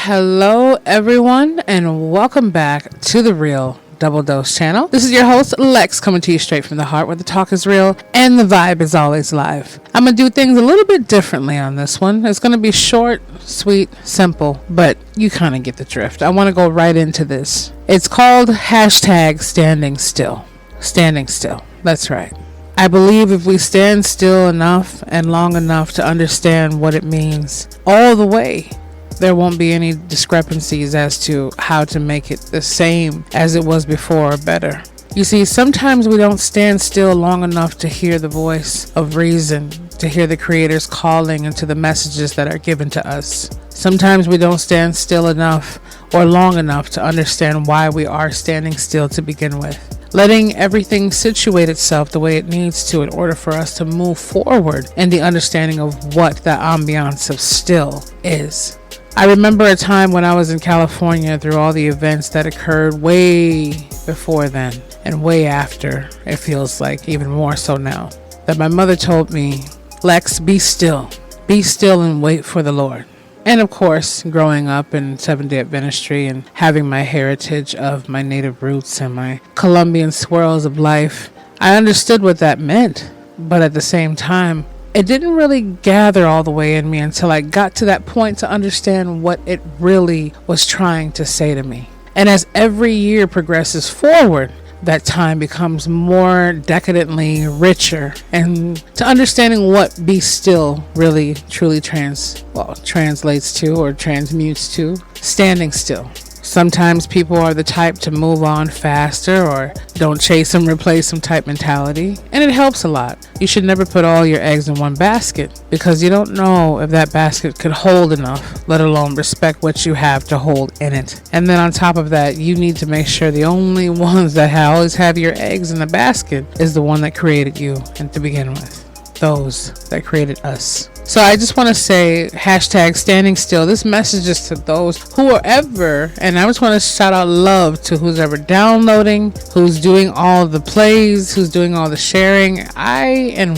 Hello, everyone, and welcome back to the Real Double Dose channel. This is your host, Lex, coming to you straight from the heart where the talk is real and the vibe is always live. I'm going to do things a little bit differently on this one. It's going to be short, sweet, simple, but you kind of get the drift. I want to go right into this. It's called hashtag standing still. Standing still. That's right. I believe if we stand still enough and long enough to understand what it means all the way, there won't be any discrepancies as to how to make it the same as it was before or better. You see, sometimes we don't stand still long enough to hear the voice of reason, to hear the Creator's calling into the messages that are given to us. Sometimes we don't stand still enough or long enough to understand why we are standing still to begin with. Letting everything situate itself the way it needs to in order for us to move forward in the understanding of what the ambiance of still is. I remember a time when I was in California through all the events that occurred way before then and way after, it feels like, even more so now, that my mother told me, Lex, be still and wait for the Lord. And of course, growing up in Seventh-day Adventistry and having my heritage of my native roots and my Colombian swirls of life, I understood what that meant. But at the same time, it didn't really gather all the way in me until I got to that point to understand what it really was trying to say to me. And as every year progresses forward, that time becomes more decadently richer, and to understanding what be still really truly translates to or transmutes to standing still. Sometimes people are the type to move on faster or don't chase them, replace them type mentality, and it helps a lot. You should never put all your eggs in one basket because you don't know if that basket could hold enough, let alone respect what you have to hold in it. And then on top of that, you need to make sure the only ones that always have your eggs in the basket is the one that created you and to begin with. Those that created us. So I just want to say hashtag standing still. This message is to those who are ever, and I just want to shout out love to who's ever downloading, who's doing all the plays, who's doing all the sharing.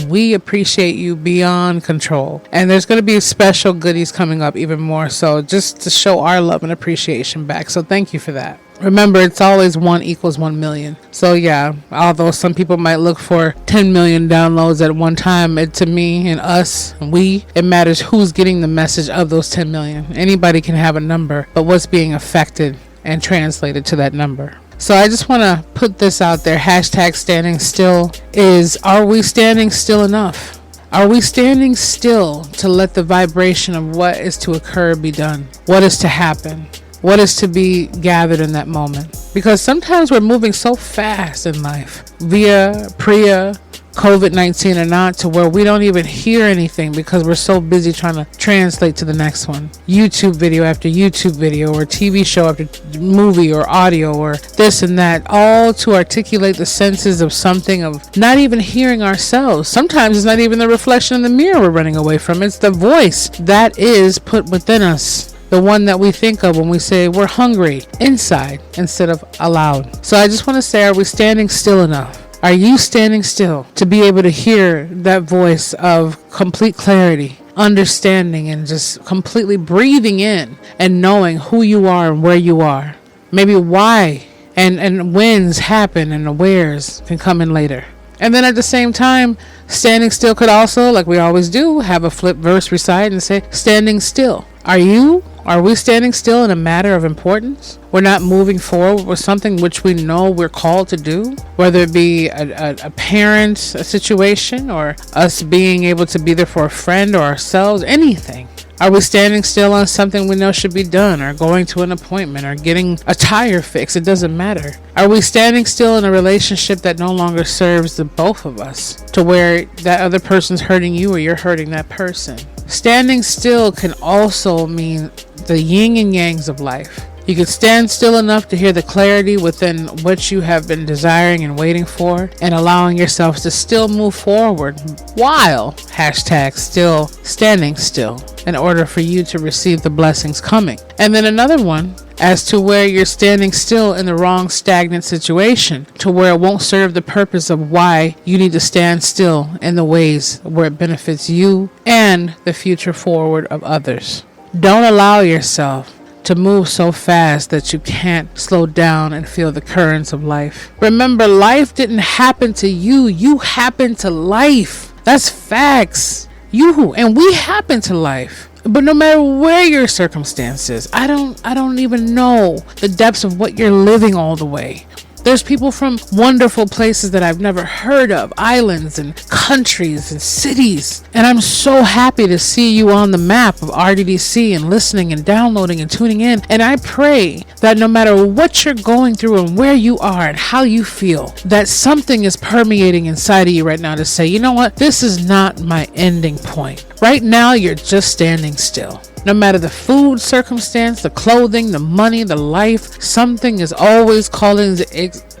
We appreciate you beyond control. And there's going to be special goodies coming up even more so just to show our love and appreciation back. So thank you for that. Remember, it's always 1 equals 1 million. So yeah, although some people might look for 10 million downloads at one time, to me and us, it matters who's getting the message of those 10 million. Anybody can have a number, but what's being affected and translated to that number. So I just want to put this out there. Hashtag standing still is, are we standing still enough? Are we standing still to let the vibration of what is to occur be done? What is to happen? What is to be gathered in that moment? Because sometimes we're moving so fast in life, prior COVID-19 or not, to where we don't even hear anything because we're so busy trying to translate to the next one. YouTube video after YouTube video, or TV show after movie, or audio, or this and that, all to articulate the senses of something, of not even hearing ourselves. Sometimes it's not even the reflection in the mirror we're running away from. It's the voice that is put within us. The one that we think of when we say we're hungry inside instead of aloud. So I just want to say, are we standing still enough? Are you standing still to be able to hear that voice of complete clarity, understanding, and just completely breathing in and knowing who you are and where you are? Maybe why and when's happen and the where's can come in later. And then at the same time, standing still could also, like we always do, have a flip verse recite and say, standing still. Are we standing still in a matter of importance? We're not moving forward with something which we know we're called to do, whether it be a parent, a situation, or us being able to be there for a friend or ourselves, anything. Are we standing still on something we know should be done, or going to an appointment, or getting a tire fixed? It doesn't matter. Are we standing still in a relationship that no longer serves the both of us, to where that other person's hurting you or you're hurting that person? Standing still can also mean the yin and yangs of life. You can stand still enough to hear the clarity within what you have been desiring and waiting for, and allowing yourself to still move forward while hashtag still standing still in order for you to receive the blessings coming. And then another one as to where you're standing still in the wrong stagnant situation, to where it won't serve the purpose of why you need to stand still in the ways where it benefits you and the future forward of others. Don't allow yourself to move so fast that you can't slow down and feel the currents of life. Remember, life didn't happen to you. You happened to life. That's facts. You and we happen to life. But no matter where your circumstances, I don't even know the depths of what you're living all the way. There's people from wonderful places that I've never heard of, islands and countries and cities. And I'm so happy to see you on the map of RDDC and listening and downloading and tuning in. And I pray that no matter what you're going through and where you are and how you feel, that something is permeating inside of you right now to say, you know what, this is not my ending point. Right now, you're just standing still. No matter the food circumstance, the clothing, the money, the life, something is always calling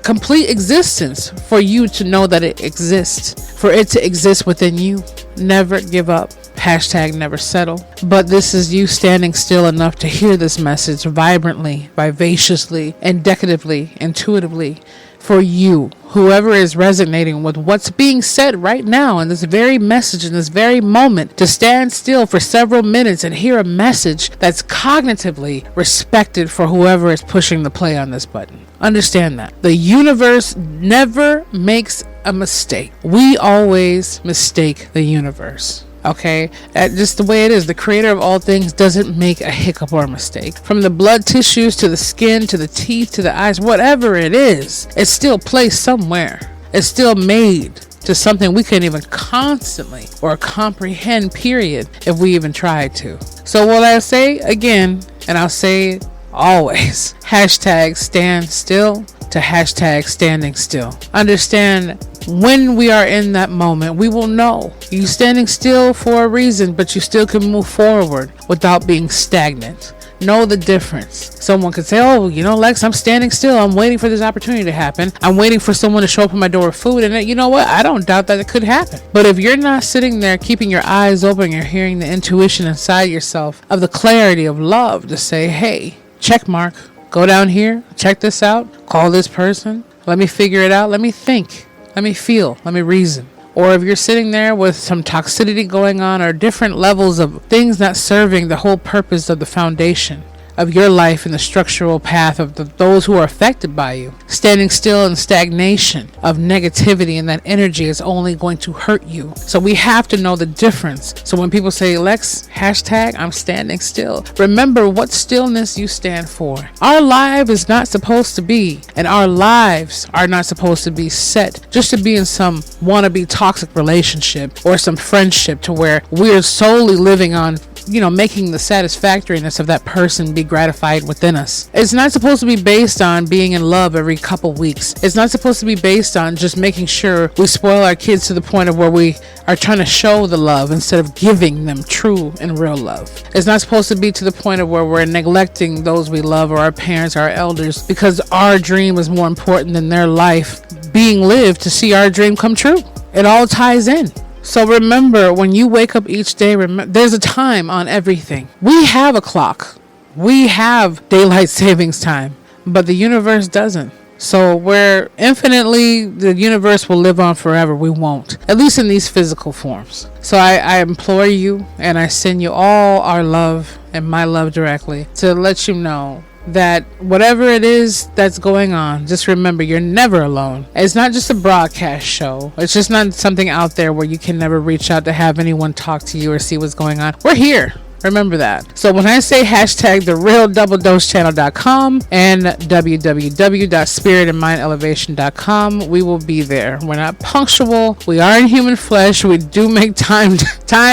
complete existence for you to know that it exists, for it to exist within you. Never give up. Hashtag never settle. But this is you standing still enough to hear this message vibrantly, vivaciously, indicatively, intuitively. For you, whoever is resonating with what's being said right now in this very message, in this very moment, to stand still for several minutes and hear a message that's cognitively respected for whoever is pushing the play on this button. Understand that. The universe never makes a mistake. We always mistake the universe. Okay, just the way it is. The creator of all things doesn't make a hiccup or a mistake. From the blood tissues to the skin to the teeth to the eyes, whatever it is, it's still placed somewhere. It's still made to something we can't even constantly or comprehend, period, if we even tried to. So what I say again, and I'll say always, hashtag stand still to hashtag standing still. Understand, when we are in that moment, we will know you're standing still for a reason, but you still can move forward without being stagnant. Know the difference. Someone could say, oh, you know, Lex, I'm standing still. I'm waiting for this opportunity to happen. I'm waiting for someone to show up at my door with food. And you know what? I don't doubt that it could happen. But if you're not sitting there keeping your eyes open, you're hearing the intuition inside yourself of the clarity of love to say, hey, check mark. Go down here, check this out, call this person, let me figure it out, let me think, let me feel, let me reason. Or if you're sitting there with some toxicity going on or different levels of things not serving the whole purpose of the foundation of your life and the structural path of those who are affected by you. Standing still in stagnation of negativity and that energy is only going to hurt you. So we have to know the difference. So when people say, Lex, hashtag I'm standing still, remember what stillness you stand for. Our life is not supposed to be, and our lives are not supposed to be set just to be in some wannabe toxic relationship or some friendship to where we're solely living on, making the satisfactoriness of that person be gratified within us. It's not supposed to be based on being in love every couple weeks. It's not supposed to be based on just making sure we spoil our kids to the point of where we are trying to show the love instead of giving them true and real love. It's not supposed to be to the point of where we're neglecting those we love or our parents or our elders because our dream is more important than their life being lived to see our dream come true. It all ties in. So remember, when you wake up each day, there's a time on everything. We have a clock. We have daylight savings time, but the universe doesn't. So where infinitely the universe will live on forever, we won't, at least in these physical forms. So I implore you, and I send you all our love and my love directly to let you know that whatever it is that's going on, just remember you're never alone. It's not just a broadcast show. It's just not something out there where you can never reach out to have anyone talk to you or see what's going on. We're here. Remember that. So when I say hashtag therealdoubledosechannel.com and www.spiritandmindelevation.com, we will be there. We're not punctual. We are in human flesh. We do make time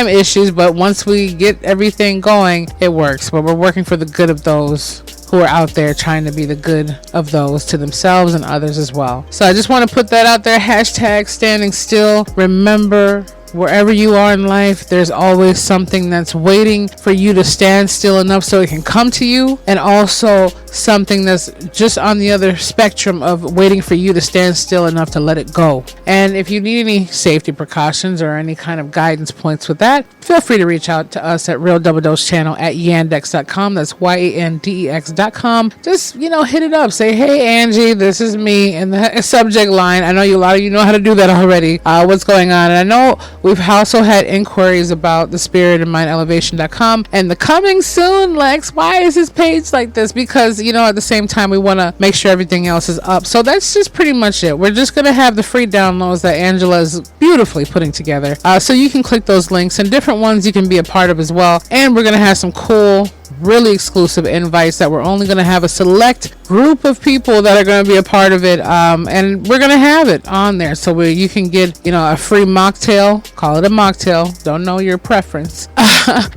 issues, but once we get everything going, it works. But we're working for the good of those who are out there trying to be the good of those to themselves and others as well. So I just want to put that out there. Hashtag standing still. Remember, wherever you are in life, there's always something that's waiting for you to stand still enough so it can come to you, and also something that's just on the other spectrum of waiting for you to stand still enough to let it go. And if you need any safety precautions or any kind of guidance points with that, feel free to reach out to us at Real Double Dose Channel at yandex.com. That's yandex.com. Just, hit it up. Say, hey, Angie, this is me, in the subject line. I know a lot of you know how to do that already. What's going on? And I know We've also had inquiries about the spiritandmindelevation.com and the coming soon, Lex. Why is this page like this? Because, at the same time, we want to make sure everything else is up. So that's just pretty much it. We're just going to have the free downloads that Angela is beautifully putting together. So you can click those links, and different ones you can be a part of as well. And we're going to have some cool, really exclusive invites that we're only going to have a select group of people that are going to be a part of it, and we're going to have it on there so where you can get a free mocktail, call it a mocktail, don't know your preference,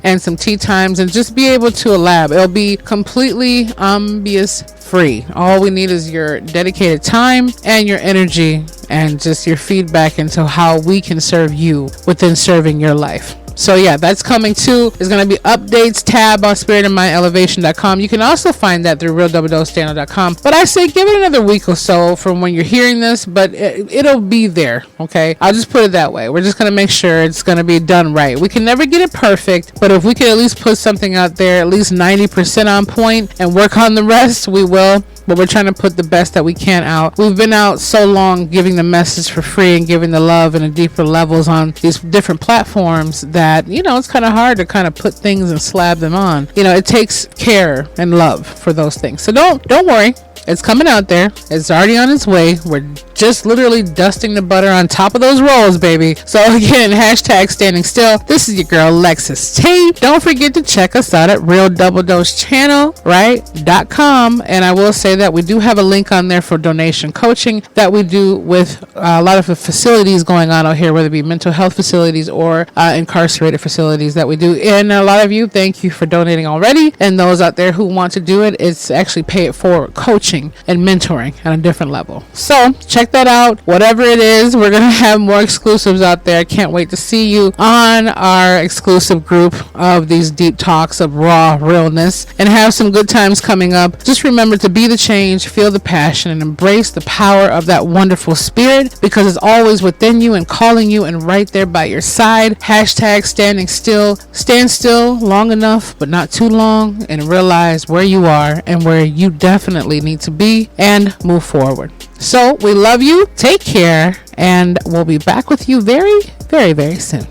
and some tea times, and just be able to lab. It'll be completely ambience free. All we need is your dedicated time and your energy and just your feedback into how we can serve you within serving your life. So yeah, that's coming too. There's going to be updates tab on spiritandmindelevation.com. You can also find that through realdoubledosechannel.com. But I say give it another week or so from when you're hearing this, but it'll be there. Okay, I'll just put it that way. We're just going to make sure it's going to be done right. We can never get it perfect, but if we can at least put something out there at least 90% on point and work on the rest, we will. But we're trying to put the best that we can out. We've been out so long giving the message for free and giving the love and the deeper levels on these different platforms that, it's kind of hard to kind of put things and slab them on. It takes care and love for those things. So don't worry. It's coming out there. It's already on its way. We're just literally dusting the butter on top of those rolls, baby. So again, hashtag standing still. This is your girl, Lexus T. Don't forget to check us out at realdoubledosechannel.com. And I will say that we do have a link on there for donation coaching that we do with a lot of the facilities going on out here, whether it be mental health facilities or incarcerated facilities that we do. And a lot of you, thank you for donating already. And those out there who want to do it, it's actually pay it forward coaching and mentoring on a different level. So check that out. Whatever it is, we're going to have more exclusives out there. I can't wait to see you on our exclusive group of these deep talks of raw realness and have some good times coming up. Just remember to be the change, feel the passion, and embrace the power of that wonderful spirit, because it's always within you and calling you and right there by your side. Hashtag standing still. Stand still long enough, but not too long, and realize where you are and where you definitely need to be and move forward. So we love you. Take care, and we'll be back with you very, very, very soon.